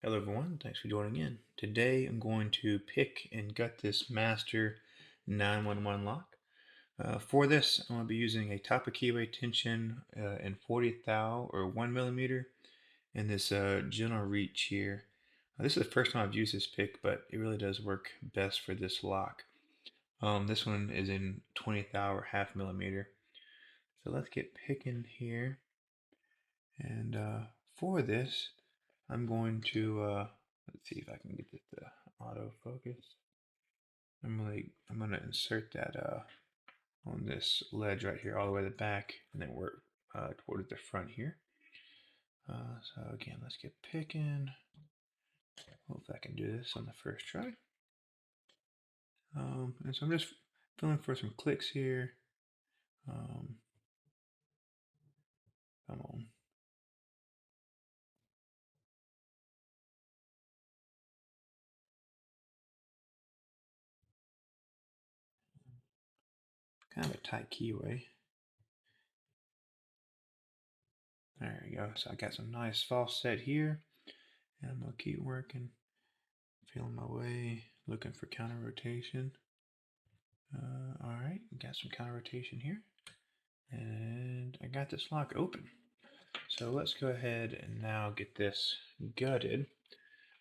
Hello everyone, thanks for joining in. Today I'm going to pick and gut this master 911 lock. For this, I'm going to be using a top of keyway tension in 40th thou or 1 millimeter and this general reach here. This is the first time I've used this pick, but it really does work best for this lock. This one is in 20th thou or half millimeter. So let's get picking here. And for this, I'm going to let's see if I can get this to autofocus. I'm gonna insert that on this ledge right here, all the way to the back, and then work towards the front here. So again, let's get picking. Hope I can do this on the first try. And so I'm just feeling for some clicks here. Come on. Kind of a tight keyway. There we go. So I got some nice false set here. And I'm gonna keep working. Feeling my way, looking for counter rotation. Alright, got some counter rotation here. And I got this lock open. So let's go ahead and now get this gutted.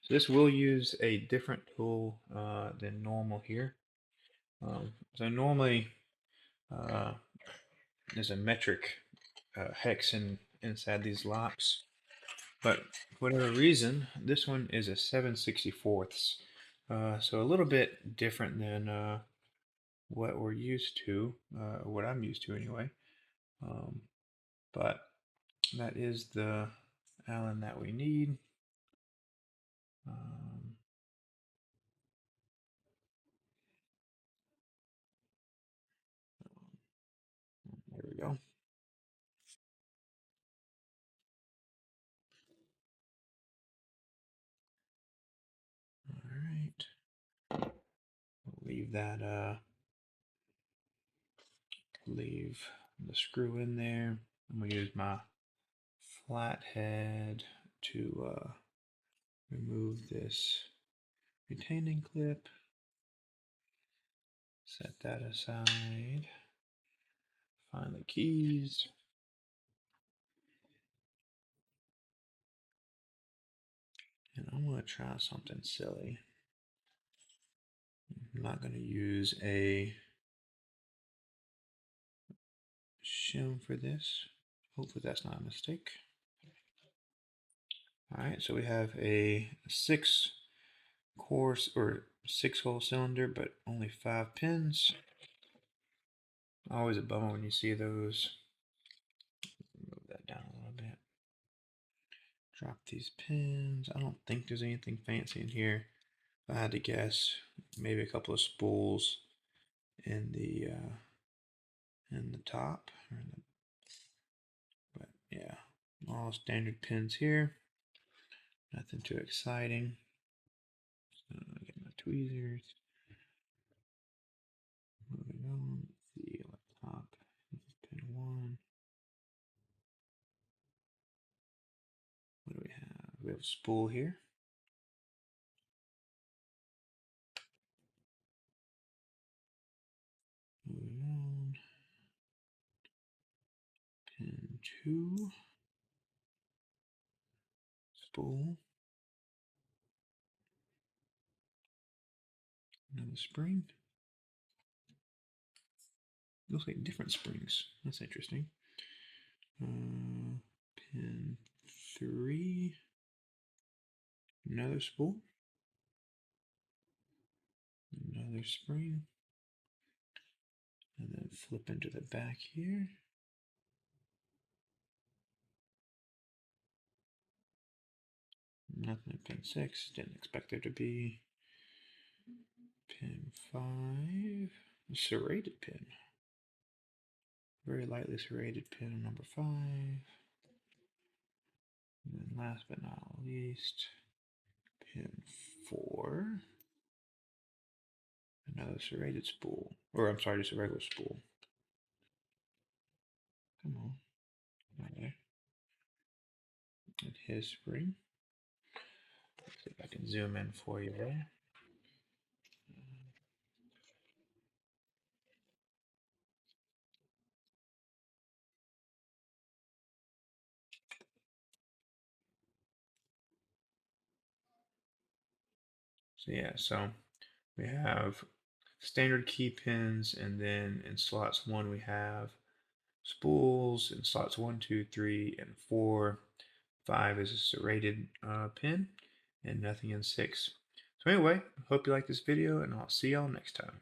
So this will use a different tool than normal here. So normally uh, there's a metric hex inside these locks. But for whatever reason, this one is a 7/64. So a little bit different than what we're used to, what I'm used to anyway. Um, but that is the Allen that we need. Um, there we go. All right. We'll leave that. Leave the screw in there. I'm gonna use my flathead to remove this retaining clip. Set that aside. Find the keys. And I'm going to try something silly. I'm not going to use a shim for this. Hopefully that's not a mistake. Alright, so we have a 6-core or 6-hole cylinder, but only 5 pins. Always a bummer when you see those. Move that down a little bit. Drop these pins. I don't think there's anything fancy in here. If I had to guess, maybe a couple of spools in the top, but yeah, all standard pins here. Nothing too exciting. So I get my tweezers. Moving on. Let's see, top. This is pin 1. What do we have? We have a spool here. Moving on. Pin 2. Spool. Another spring. Looks like different springs. That's interesting. Pin 3. Another spool. Another spring. And then flip into the back here. Nothing at pin 6. Didn't expect there to be. Pin 5. A serrated pin. Very lightly serrated pin on number 5. And then last but not least, pin 4. Another serrated spool. Or I'm sorry, just a regular spool. Come on. Right there. And his spring. can zoom in for you there. So yeah, so we have standard key pins, and then in slots 1 we have spools. In slots 1, 2, 3, and 4. 5 is a serrated pin, and nothing in 6. So anyway, hope you like this video, and I'll see y'all next time.